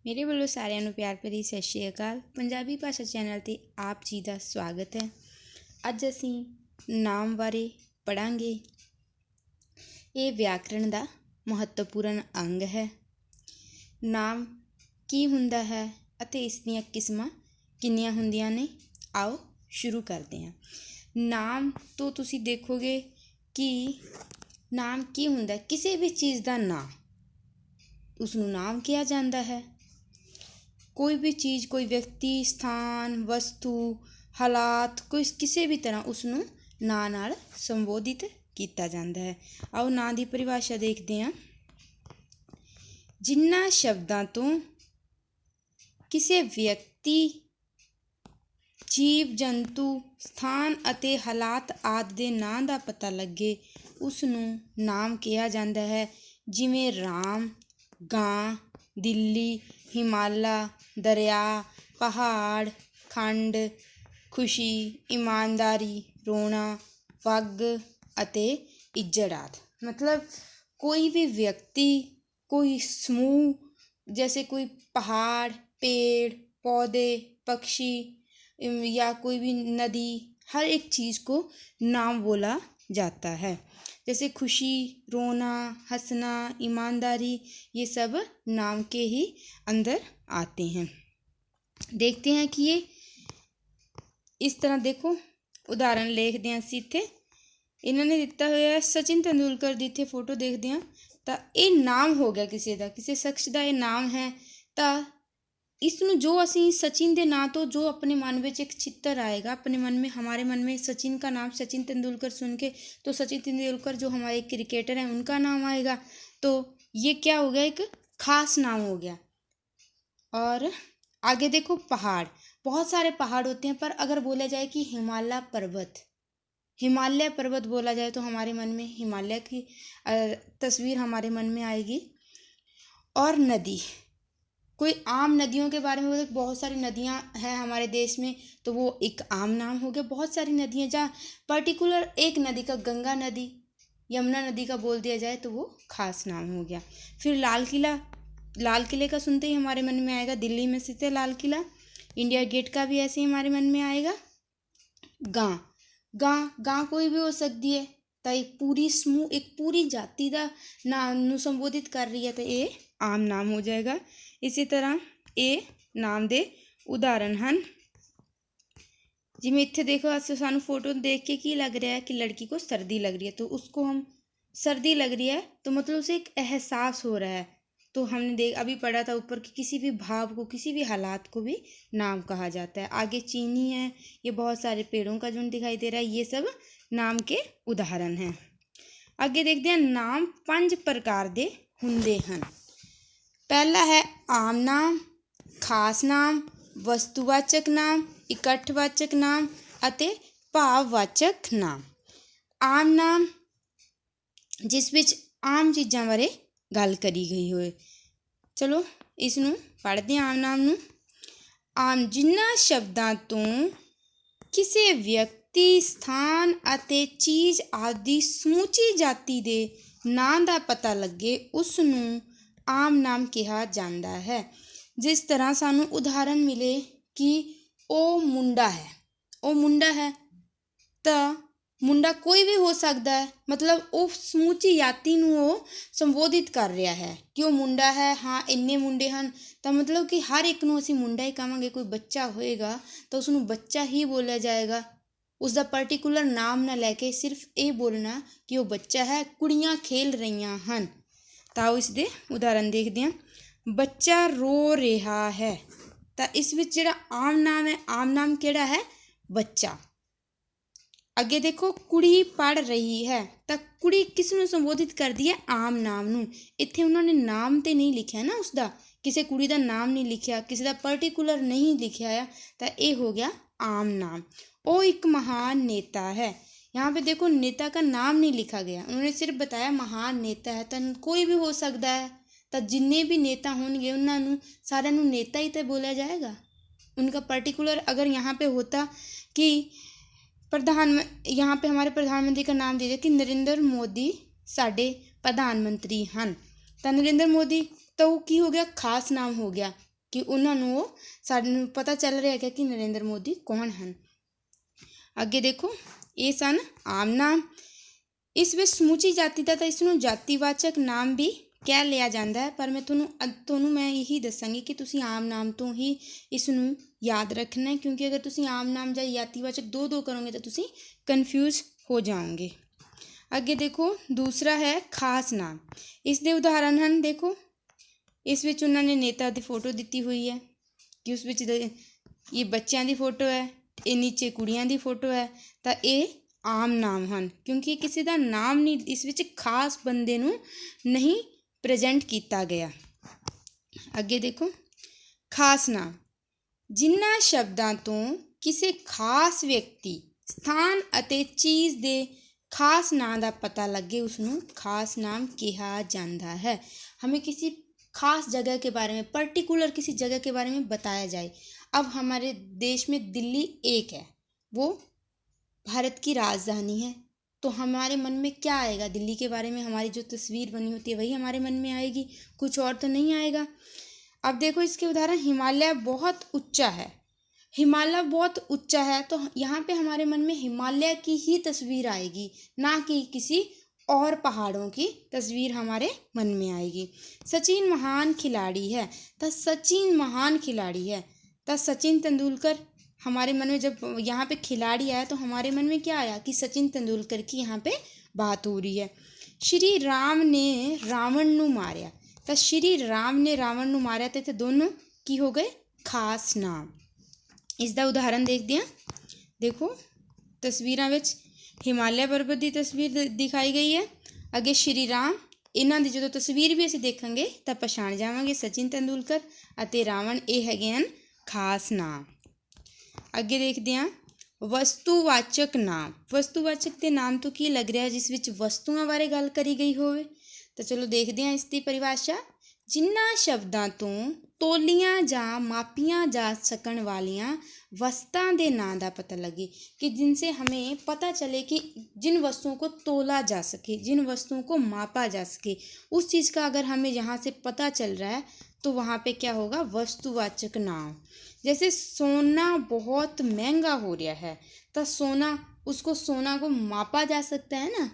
ਮੇਰੇ ਵੱਲੋਂ ਸਾਰਿਆਂ ਨੂੰ ਪਿਆਰ ਭਰੀ ਸਤਿ ਸ਼੍ਰੀ ਅਕਾਲ। ਪੰਜਾਬੀ ਭਾਸ਼ਾ ਚੈਨਲ 'ਤੇ ਆਪ ਜੀ ਦਾ ਸਵਾਗਤ ਹੈ। ਅੱਜ ਅਸੀਂ ਨਾਮ ਬਾਰੇ ਪੜ੍ਹਾਂਗੇ। ਇਹ ਵਿਆਕਰਣ ਦਾ ਮਹੱਤਵਪੂਰਨ ਅੰਗ ਹੈ। ਨਾਮ ਕੀ ਹੁੰਦਾ ਹੈ ਅਤੇ ਇਸ ਦੀਆਂ ਕਿਸਮਾਂ ਕਿੰਨੀਆਂ ਹੁੰਦੀਆਂ ਨੇ, ਆਓ ਸ਼ੁਰੂ ਕਰਦੇ ਹਾਂ। ਨਾਮ ਤੋਂ ਤੁਸੀਂ ਦੇਖੋਗੇ ਕਿ ਨਾਮ ਕੀ ਹੁੰਦਾ। ਕਿਸੇ ਵੀ ਚੀਜ਼ ਦਾ ਨਾਂ, ਉਸਨੂੰ ਨਾਮ ਕਿਹਾ ਜਾਂਦਾ ਹੈ। ਕੋਈ ਵੀ ਚੀਜ਼, ਕੋਈ ਵਿਅਕਤੀ, ਸਥਾਨ, ਵਸਤੂ, ਹਾਲਾਤ, ਕਿਸੇ ਵੀ ਤਰ੍ਹਾਂ ਉਸਨੂੰ ਨਾਂ ਨਾਲ ਸੰਬੋਧਿਤ ਕੀਤਾ ਜਾਂਦਾ ਹੈ। ਆਓ ਨਾਂ ਦੀ ਪਰਿਭਾਸ਼ਾ ਦੇਖਦੇ ਹਾਂ। ਜਿਨ੍ਹਾਂ ਸ਼ਬਦਾਂ ਤੋਂ ਕਿਸੇ ਵਿਅਕਤੀ, ਜੀਵ ਜੰਤੂ, ਸਥਾਨ ਅਤੇ ਹਾਲਾਤ ਆਦਿ ਦੇ ਨਾਂ ਦਾ ਪਤਾ ਲੱਗੇ, ਉਸ ਨੂੰ ਨਾਮ ਕਿਹਾ ਜਾਂਦਾ ਹੈ। ਜਿਵੇਂ ਰਾਮ, ਗਾਂ, ਦਿੱਲੀ, ਹਿਮਾਲਾ, ਦਰਿਆ, ਪਹਾੜ, ਖੰਡ, ਖੁਸ਼ੀ, ਇਮਾਨਦਾਰੀ, ਰੋਣਾ, ਪੱਗ ਅਤੇ ਇੱਜੜ ਆਦਿ। ਮਤਲਬ ਕੋਈ ਵੀ ਵਿਅਕਤੀ, कोई समूह, जैसे कोई पहाड़, पेड़, पौधे, पक्षी या कोई भी नदी, हर एक चीज़ को नाम बोला जाता है। जैसे खुशी, रोना, हंसना, ईमानदारी, ये सब नाम के ही अंदर आते हैं। देखते हैं कि ये इस तरह, देखो उदाहरण लिखते हैं ਅਸੀਂ ਇੱਥੇ। ਇਹਨਾਂ ਨੇ ਦਿੱਤਾ ਹੋਇਆ ਸਚਿਨ ਤੇਂਦੁਲਕਰ ਦੀ ਇੱਥੇ ਫੋਟੋ ਦੇਖਦੇ ਹਾਂ ਤਾਂ ਇਹ ਨਾਮ ਹੋ ਗਿਆ ਕਿਸੇ ਦਾ, ਕਿਸੇ ਸ਼ਖਸ ਦਾ ਇਹ ਨਾਮ ਹੈ। ਤਾਂ ਇਸ ਨੂੰ ਜੋ ਅਸੀਂ ਸਚਿਨ ਦੇ ਨਾਂ ਤੋਂ ਜੋ ਆਪਣੇ ਮਨ ਵਿੱਚ ਇੱਕ ਚਿੱਤਰ ਆएगा, अपने मन में, हमारे मन में सचिन का नाम, सचिन तेंदुलकर सुन के तो सचिन तेंदुलकर जो हमारे क्रिकेटर हैं उनका नाम आएगा। तो ये क्या हो गया, एक खास नाम हो गया। और आगे देखो पहाड़, बहुत सारे पहाड़ होते हैं, पर अगर बोला जाए कि हिमालय पर्वत, हिमालय पर्वत बोला जाए तो हमारे मन में हिमालय की तस्वीर हमारे मन में आएगी। और नदी, कोई आम नदियों के बारे में, बहुत सारी नदियां हैं हमारे देश में, तो वो एक आम नाम हो गया। बहुत सारी नदियां, जहाँ पर्टिकुलर एक नदी का, गंगा नदी, यमुना नदी का बोल दिया जाए तो वो खास नाम हो गया। फिर लाल किला, लाल किले का सुनते ही हमारे मन में आएगा, दिल्ली में स्थित है लाल किला। इंडिया गेट का भी ऐसे ही हमारे मन में आएगा। गां, ਗਾਂ ਕੋਈ ਵੀ ਹੋ ਸਕਦੀ ਹੈ, ਤਾਂ ਇੱਕ ਪੂਰੀ ਸਮੂਹ, ਇੱਕ ਪੂਰੀ ਜਾਤੀ ਦਾ ਨਾਮ ਨੂੰ ਸੰਬੋਧਿਤ ਕਰ ਰਹੀ ਹੈ, ਤਾਂ ਇਹ ਆਮ ਨਾਮ ਹੋ ਜਾਏਗਾ। ਇਸੇ ਤਰ੍ਹਾਂ ਇਹ ਨਾਮ ਦੇ ਉਦਾਹਰਨ ਹਨ। ਜਿਵੇਂ ਇੱਥੇ ਦੇਖੋ, ਸਾਨੂੰ ਫੋਟੋ ਦੇਖ ਕੇ ਕੀ ਲੱਗ ਰਿਹਾ ਹੈ कि लड़की को सर्दी लग रही है, तो उसको हम सर्दी लग रही है तो मतलब उसे एक एहसास हो रहा है। तो हमने अभी पढ़ा था ऊपर कि किसी भी भाव को, किसी भी हालात को भी नाम कहा जाता है। आगे चीनी है, ये बहुत सारे पेड़ों का झुंड दिखाई दे रहा है, ये सब नाम के उदाहरण हैं। आगे देखते हैं नाम 5 प्रकार ਦੇ ਹੁੰਦੇ ਹਨ। ਪਹਿਲਾ ਹੈ ਆਮ ਨਾਮ, ਖਾਸ ਨਾਮ, ਵਸਤੂਵਾਚਕ ਨਾਮ, ਇਕੱਠਵਾਚਕ ਨਾਮ ਅਤੇ ਭਾਵਵਾਚਕ ਨਾਮ। ਆਮ ਨਾਮ, ਜਿਸ ਵਿੱਚ ਆਮ ਚੀਜ਼ਾਂ ਬਾਰੇ ਗੱਲ ਕਰੀ ਗਈ ਹੋਏ। ਚਲੋ ਇਸ ਨੂੰ ਪੜ੍ਹਦੇ ਹਾਂ। ਆਮ ਨਾਮ ਨੂੰ। ਆਮ, ਜਿਨ੍ਹਾਂ ਸ਼ਬਦਾਂ ਤੋਂ ਕਿਸੇ ਵਿਅਕਤੀ, ਸਥਾਨ ਅਤੇ ਚੀਜ਼ ਆਦਿ ਸਮੁੱਚੀ ਜਾਤੀ ਦੇ ਨਾਂ ਦਾ ਪਤਾ ਲੱਗੇ, ਉਸ ਨੂੰ ਆਮ ਨਾਮ ਕਿਹਾ ਜਾਂਦਾ ਹੈ। ਜਿਸ ਤਰ੍ਹਾਂ ਸਾਨੂੰ ਉਦਾਹਰਨ ਮਿਲੇ ਕਿ ਉਹ ਮੁੰਡਾ ਹੈ, ਉਹ ਮੁੰਡਾ ਹੈ, ਤਾਂ ਮੁੰਡਾ ਕੋਈ ਵੀ ਹੋ ਸਕਦਾ ਹੈ। ਮਤਲਬ ਉਹ ਸਮੁੱਚੀ ਜਾਤੀ ਨੂੰ ਉਹ ਸੰਬੋਧਿਤ ਕਰ ਰਿਹਾ ਹੈ ਕਿ ਉਹ ਮੁੰਡਾ ਹੈ। ਹਾਂ, ਇੰਨੇ ਮੁੰਡੇ ਹਨ, ਤਾਂ ਮਤਲਬ ਕਿ ਹਰ ਇੱਕ ਨੂੰ ਅਸੀਂ ਮੁੰਡਾ ਹੀ ਕਹਾਂਗੇ। ਕੋਈ ਬੱਚਾ ਹੋਏਗਾ ਤਾਂ ਉਸਨੂੰ ਬੱਚਾ ਹੀ ਬੋਲਿਆ ਜਾਏਗਾ। ਉਸਦਾ ਪਰਟੀਕੂਲਰ ਨਾਮ ਨਾ ਲੈ ਕੇ ਸਿਰਫ ਇਹ ਬੋਲਣਾ ਕਿ ਉਹ ਬੱਚਾ ਹੈ। ਕੁੜੀਆਂ ਖੇਲ ਰਹੀਆਂ ਹਨ, ਤਾਂ ਉਹ ਇਸ ਦੇ ਉਦਾਹਰਨ ਦੇਖਦੇ ਹਾਂ। ਬੱਚਾ ਰੋ ਰਿਹਾ ਹੈ, ਤਾਂ ਇਸ ਵਿੱਚ ਜਿਹੜਾ ਆਮ ਨਾਮ ਹੈ, ਆਮ ਨਾਮ ਕਿਹੜਾ ਹੈ? ਬੱਚਾ। ਅੱਗੇ ਦੇਖੋ, ਕੁੜੀ ਪੜ੍ਹ ਰਹੀ ਹੈ, ਤਾਂ ਕੁੜੀ ਕਿਸ ਨੂੰ ਸੰਬੋਧਿਤ ਕਰਦੀ ਹੈ? ਆਮ ਨਾਮ ਨੂੰ। ਇੱਥੇ ਉਹਨਾਂ ਨੇ ਨਾਮ ਤੇ ਨਹੀਂ ਲਿਖਿਆ ਨਾ ਉਸਦਾ, ਕਿਸੇ ਕੁੜੀ ਦਾ ਨਾਮ ਨਹੀਂ ਲਿਖਿਆ, ਕਿਸੇ ਦਾ ਪਰਟੀਕੂਲਰ ਨਹੀਂ ਲਿਖਿਆ ਆ, ਤਾਂ ਇਹ ਹੋ ਗਿਆ आम नाम। वो एक महान नेता है। यहाँ पे देखो, नेता का नाम नहीं लिखा गया, उन्होंने सिर्फ बताया महान नेता है। तो कोई भी हो सकता है, तो जिन्ने भी नेता होंगे उन्होंने सारे नेता ही तो बोला जाएगा। उनका पर्टिकुलर अगर यहाँ पे होता कि यहाँ पे हमारे प्रधानमंत्री का नाम दे दिया कि नरेंद्र मोदी साडे प्रधानमंत्री हैं, तो नरेंद्र मोदी, तो वो की हो गया? खास नाम हो गया। ਕਿ ਉਹਨਾਂ ਨੂੰ ਉਹ ਸਾਨੂੰ ਪਤਾ ਚੱਲ ਰਿਹਾ ਹੈਗਾ ਕਿ ਨਰਿੰਦਰ ਮੋਦੀ ਕੌਣ ਹਨ। ਅੱਗੇ ਦੇਖੋ, ਇਹ ਸਨ ਆਮ ਨਾਮ। ਇਸ ਵਿੱਚ ਸਮੁੱਚੀ ਜਾਤੀ ਦਾ ਤਾਂ ਇਸ ਨੂੰ ਜਾਤੀਵਾਚਕ ਨਾਮ ਵੀ ਕਹਿ ਲਿਆ ਜਾਂਦਾ ਹੈ, ਪਰ ਮੈਂ ਤੁਹਾਨੂੰ ਮੈਂ ਇਹੀ ਦੱਸਾਂਗੀ ਕਿ ਤੁਸੀਂ ਆਮ ਨਾਮ ਤੋਂ ਹੀ ਇਸ ਨੂੰ ਯਾਦ ਰੱਖਣਾ ਹੈ, ਕਿਉਂਕਿ ਅਗਰ ਤੁਸੀਂ ਆਮ ਨਾਮ ਜਾਂ ਜਾਤੀਵਾਚਕ ਦੋ ਕਰੋਗੇ ਤਾਂ ਤੁਸੀਂ ਕਨਫਿਊਜ਼ ਹੋ ਜਾਓਗੇ। ਅੱਗੇ ਦੇਖੋ, ਦੂਸਰਾ ਹੈ ਖਾਸ ਨਾਮ। ਇਸ ਦੇ ਉਦਾਹਰਨ ਹਨ, ਦੇਖੋ ਇਸ ਵਿੱਚ ਉਹਨਾਂ ਨੇ ਨੇਤਾ ਦੀ ਫੋਟੋ ਦਿੱਤੀ ਹੋਈ ਹੈ ਕਿ ਉਸ ਵਿੱਚ ਇਹ ਬੱਚਿਆਂ ਦੀ ਫੋਟੋ ਹੈ, ਇਹ ਨੀਚੇ ਕੁੜੀਆਂ ਦੀ ਫੋਟੋ ਹੈ, ਤਾਂ ਇਹ ਆਮ ਨਾਮ ਹਨ, ਕਿਉਂਕਿ ਕਿਸੇ ਦਾ ਨਾਮ ਨਹੀਂ, ਇਸ ਵਿੱਚ ਖਾਸ ਬੰਦੇ ਨੂੰ ਨਹੀਂ ਪ੍ਰੈਜੈਂਟ ਕੀਤਾ ਗਿਆ। ਅੱਗੇ ਦੇਖੋ, ਖਾਸ ਨਾਮ ਜਿਨ੍ਹਾਂ ਸ਼ਬਦਾਂ ਤੋਂ ਕਿਸੇ ਖਾਸ ਵਿਅਕਤੀ, ਸਥਾਨ ਅਤੇ ਚੀਜ਼ ਦੇ ਖਾਸ ਨਾਂ ਦਾ ਪਤਾ लगे उसਨੂੰ खास नाम कहा जाता है। हमें किसी खास जगह के बारे में, पर्टिकुलर किसी जगह के बारे में बताया जाए। अब हमारे देश में दिल्ली एक है, वो भारत की राजधानी है, तो हमारे मन में क्या आएगा? दिल्ली के बारे में हमारी जो तस्वीर बनी होती है वही हमारे मन में आएगी, कुछ और तो नहीं आएगा। अब देखो इसके उदाहरण, हिमालय बहुत ऊंचा है। हिमालय बहुत ऊंचा है तो यहाँ पे हमारे मन में हिमालय की ही तस्वीर आएगी, ना कि किसी और पहाड़ों की तस्वीर हमारे मन में आएगी। सचिन महान खिलाड़ी है, तो सचिन महान खिलाड़ी है, तो सचिन तेंदुलकर हमारे मन में, जब यहाँ पे खिलाड़ी आया तो हमारे मन में क्या आया कि सचिन तेंदुलकर की यहाँ पे बात हो रही है। श्री राम ने रावण नू मारिया, तो श्री राम ने रावण नू मारिया, तो इत्थे दोनों की हो गए खास नाम। इसका उदाहरण देखते हैं, देखो तस्वीरों में हिमालय पर्वत की तस्वीर दिखाई गई है। अगे श्री राम, इन्हों की जो तस्वीर भी असीं देखांगे तो पछाण जावांगे सचिन तेंदुलकर अते रावण, ये हैगे हैं खास नाम। अगे देखते हैं वस्तुवाचक नाम। वस्तुवाचक के नाम तो की लग रहा है जिस विच वस्तुओं बारे गल करी गई होवे, तो चलो देखते हैं इसकी परिभाषा। जिन्हां शब्दां तो तोलियां जां मापियां जा सकण वालियां वस्तां दे नां दा पता लगे, कि जिनसे हमें पता चले कि जिन वस्तुओं को तोला जा सके, जिन वस्तुओं को मापा जा सके, उस चीज़ का अगर हमें यहाँ से पता चल रहा है तो वहाँ पे क्या होगा? वस्तुवाचक नाम। जैसे सोना बहुत महंगा हो रहा है, तो सोना, उसको सोना को मापा जा सकता है ना।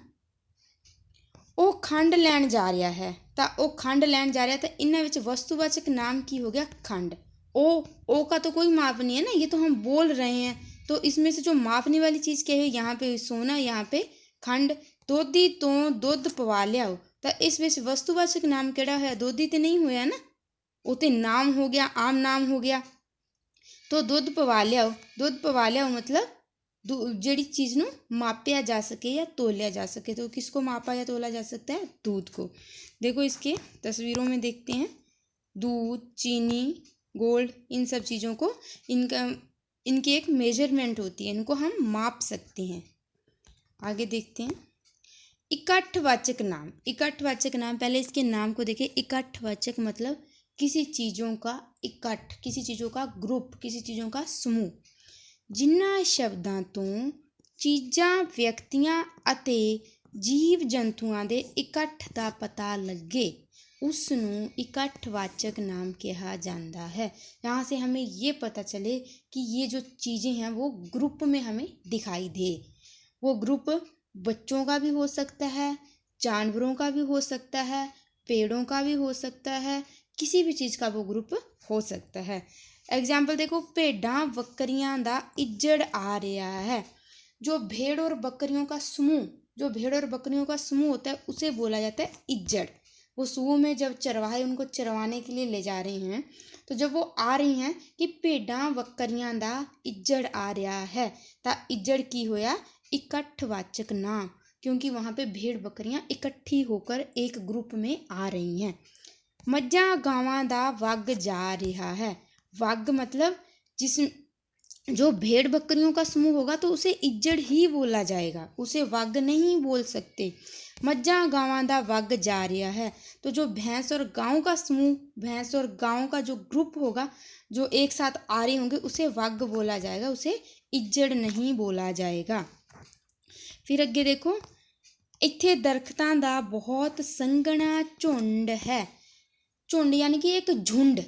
वो खंड लैन जा रहा है, तो वो खंड लैन जा रहा है, तो इन्हां विच वस्तुवाचक नाम की हो गया? खंड। ओ का तो कोई माप नहीं है ना, ये तो हम बोल रहे हैं, तो इसमें से जो मापने वाली चीज़ क्या है? यहाँ पे सोना, यहाँ पे खंड। दोधी तो दुध पवा लियाओ, तो इस विच वस्तुवाचक नाम केड़ा है? दोधी तो नहीं होया ना, वो तो नाम हो गया, आम नाम हो गया। तो दुध पवा लियाओ, दुध पवा लियाओ मतलब जिहड़ी चीज़ नूं मापिया जा सके या तोलिया जा सके, तो किसको मापा या तोला जा सकता है? दूध को। देखो इसके तस्वीरों में देखते हैं, दूध, चीनी, गोल्ड, इन सब चीज़ों को इनकी एक मेजरमेंट होती है, इनको हम माप सकते हैं। आगे देखते हैं इकट्ठवाचक नाम। इकट्ठवाचक नाम, पहले इसके नाम को देखें। इकट्ठवाचक मतलब किसी चीज़ों का इकट्ठ, किसी चीज़ों का ग्रुप, किसी चीज़ों का समूह। जिन्हां शब्दां तो चीज़ां, व्यक्तियां अते जीव जंतुआं दे इकट्ठ दा पता लगे, उसनूं इकट्ठवाचक नाम कहा जाता है। यहाँ से हमें ये पता चले कि ये जो चीज़ें हैं वो ग्रुप में हमें दिखाई दे। वो ग्रुप बच्चों का भी हो सकता है, जानवरों का भी हो सकता है, पेड़ों का भी हो सकता है, किसी भी चीज़ का वो ग्रुप हो सकता है। एग्जाम्पल देखो, भेड़ां बकरियां दा इज्जड़ आ रहा है। जो भेड़ और बकरियों का समूह, जो भेड़ और बकरियों का समूह होता है उसे बोला जाता है इज्जड़। वो समूह में जब चरवाहे उनको चरवाने के लिए ले जा रहे हैं, तो जब वो आ रही हैं कि भेड़ां बकरियां दा इज्जड़ आ रहा है, तो इज्जड़ की होया? इकट्ठवाचक नाम, क्योंकि वहाँ पे भेड़ बकरियां इकट्ठी होकर एक ग्रुप में आ रही हैं। मज्जां गावां दा वग जा रहा है। वग मतलब जिस जो भेड़ बकरियों का समूह होगा तो उसे इज्जड़ ही बोला जाएगा, उसे वग नहीं बोल सकते। मज्जां गावां दा वग जा रहा है, तो जो भैंस और गांव का समूह, भैंस और गांव का जो ग्रुप होगा, जो एक साथ आ रहे होंगे, उसे वग बोला जाएगा, उसे इज्जड़ नहीं बोला जाएगा। फिर अगे देखो, इत्थे दरख्तां दा बहुत संघना झुंड है। झुंड यानी कि एक झुंड,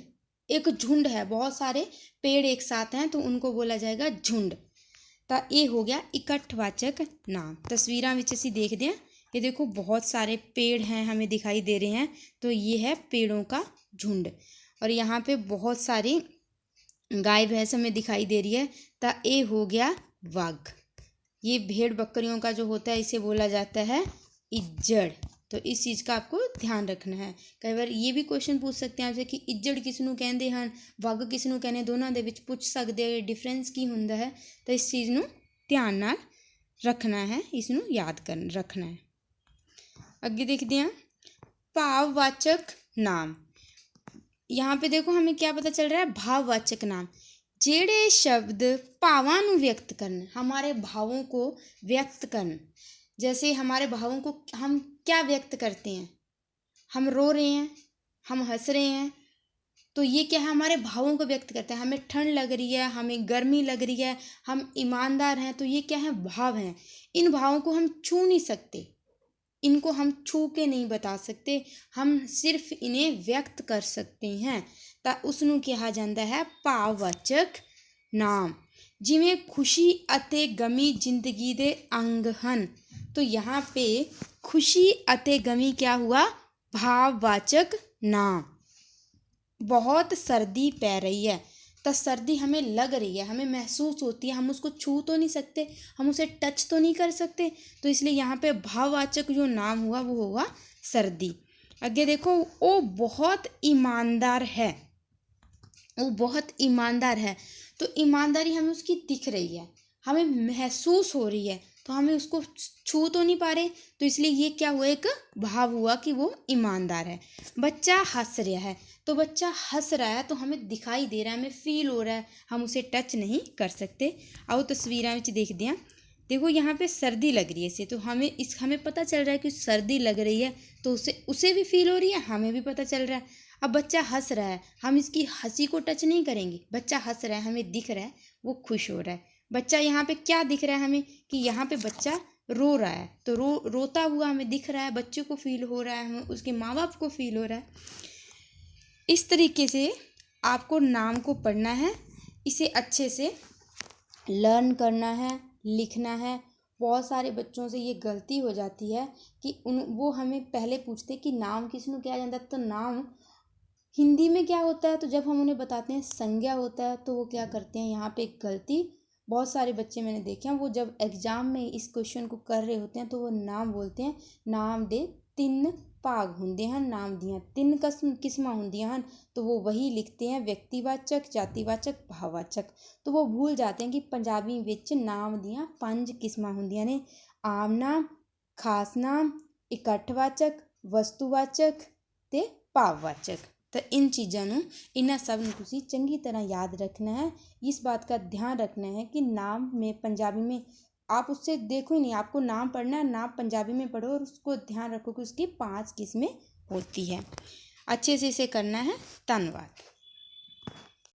एक झुंड है, बहुत सारे पेड़ एक साथ हैं तो उनको बोला जाएगा झुंड। ਤਾਂ ਇਹ ਹੋ ਗਿਆ इकट्ठवाचक नाम। तस्वीरां ਵਿੱਚ ਅਸੀਂ देखते हैं, ये देखो बहुत सारे पेड़ हैं हमें दिखाई दे रहे हैं, तो ये है पेड़ों का झुंड। और यहाँ पे बहुत सारी गाय भैंस हमें दिखाई दे रही है, तो ये हो गया वाघ। ये भेड़ बकरियों का जो होता है इसे बोला जाता है इज्जड़। तो इस चीज़ का आपको ध्यान रखना है। कई बार ये भी क्वेश्चन पूछ सकते हैं आपसे कि इज्जड़ किस ਨੂੰ ਕਹਿੰਦੇ ਹਨ, ਵਗ ਕਿਸ ਨੂੰ ਕਹਿੰਦੇ, ਦੋਨਾਂ ਦੇ ਵਿੱਚ ਪੁੱਛ ਸਕਦੇ ਆ ਡਿਫਰੈਂਸ ਕੀ ਹੁੰਦਾ ਹੈ। ਤਾਂ ਇਸ ਚੀਜ਼ ਨੂੰ ਧਿਆਨ ਨਾਲ ਰੱਖਣਾ है, इसनू याद कर रखना है। ਅੱਗੇ देखते हैं भाववाचक नाम। यहाँ पे देखो हमें क्या पता चल रहा है, भाववाचक नाम ਜਿਹੜੇ शब्द भावां ਨੂੰ व्यक्त करन, हमारे भावों को व्यक्त करन। जैसे हमारे भावों को हम क्या व्यक्त करते हैं, हम रो रहे हैं, हम हंस रहे हैं, तो ये क्या है, हमारे भावों को व्यक्त करते हैं। हमें ठंड लग रही है, हमें गर्मी लग रही है, हम ईमानदार हैं, तो ये क्या है, भाव हैं। इन भावों को हम छू नहीं सकते, इनको हम छू के नहीं बता सकते, हम सिर्फ इन्हें व्यक्त कर सकते हैं। तो उसनू कहा जाता है भाववाचक नाम। जिमें खुशी अते गमी जिंदगी दे अंग हन, तो यहाँ पे खुशी अते गमी क्या हुआ, भाववाचक नाम। बहुत सर्दी पै रही है, तो सर्दी हमें लग रही है, हमें महसूस होती है, हम उसको छू तो नहीं सकते, हम उसे टच तो नहीं कर सकते, तो इसलिए यहाँ पे भाववाचक जो नाम हुआ वो होगा सर्दी। आगे देखो, वो बहुत ईमानदार है, वो बहुत ईमानदार है, तो ईमानदारी हमें उसकी दिख रही है, हमें महसूस हो रही है, तो हमें उसको छू तो नहीं पा रहे, तो इसलिए ये क्या हुआ, एक भाव हुआ कि वो ईमानदार है। बच्चा हंस रहा है, तो बच्चा हंस रहा है तो हमें दिखाई दे रहा है, हमें फील हो रहा है, हम उसे टच नहीं कर सकते। आओ तस्वीरां विच देखते हैं। देखो यहाँ पे सर्दी लग रही है इसे, तो हमें पता चल रहा है कि सर्दी लग रही है, तो उसे भी फील हो रही है, हमें भी पता चल रहा है। अब बच्चा हंस रहा है, हम इसकी हंसी को टच नहीं करेंगे, बच्चा हंस रहा है, हमें दिख रहा है वो खुश हो रहा है। बच्चा यहाँ पे क्या दिख रहा है हमें, कि यहाँ पे बच्चा रो रहा है, तो रोता हुआ हमें दिख रहा है, बच्चे को फील हो रहा है, हमें उसके माँ बाप को फील हो रहा है। इस तरीके से आपको नाम को पढ़ना है, इसे अच्छे से लर्न करना है, लिखना है। बहुत सारे बच्चों से ये गलती हो जाती है कि वो हमें पहले पूछते कि नाम किसनू क्या जाता है, तो नाम हिंदी में क्या होता है, तो जब हम उन्हें बताते हैं संज्ञा होता है, तो वो क्या करते हैं, यहाँ पे एक गलती बहुत सारे बच्चे मैंने देखे हैं, वो जब एग्ज़ाम में इस क्वेश्चन को कर रहे होते हैं तो वो नाम बोलते हैं, नाम दे 3 भाग होंदे हैं, नाम दियाँ 3 किस्मां होंदियां हैं, तो वो वही लिखते हैं व्यक्तिवाचक, जातिवाचक, भाववाचक। तो वो भूल जाते हैं कि पंजाबी विच नाम दियाँ 5 किस्मां होंदियां ने, आम नाम, खास नाम, इकट्ठवाचक, वस्तुवाचक ते भाववाचक। तो इन चीज़ों ਨੂੰ इन्हां सब ਨੂੰ ਤੁਸੀਂ चंगी तरह याद रखना है। इस बात का ध्यान रखना है कि नाम में पंजाबी में आप उससे देखो ही नहीं, आपको नाम पढ़ना है, नाम पंजाबी में पढ़ो और उसको ध्यान रखो कि उसकी 5 किस्में होती है। अच्छे से इसे करना है। धन्यवाद।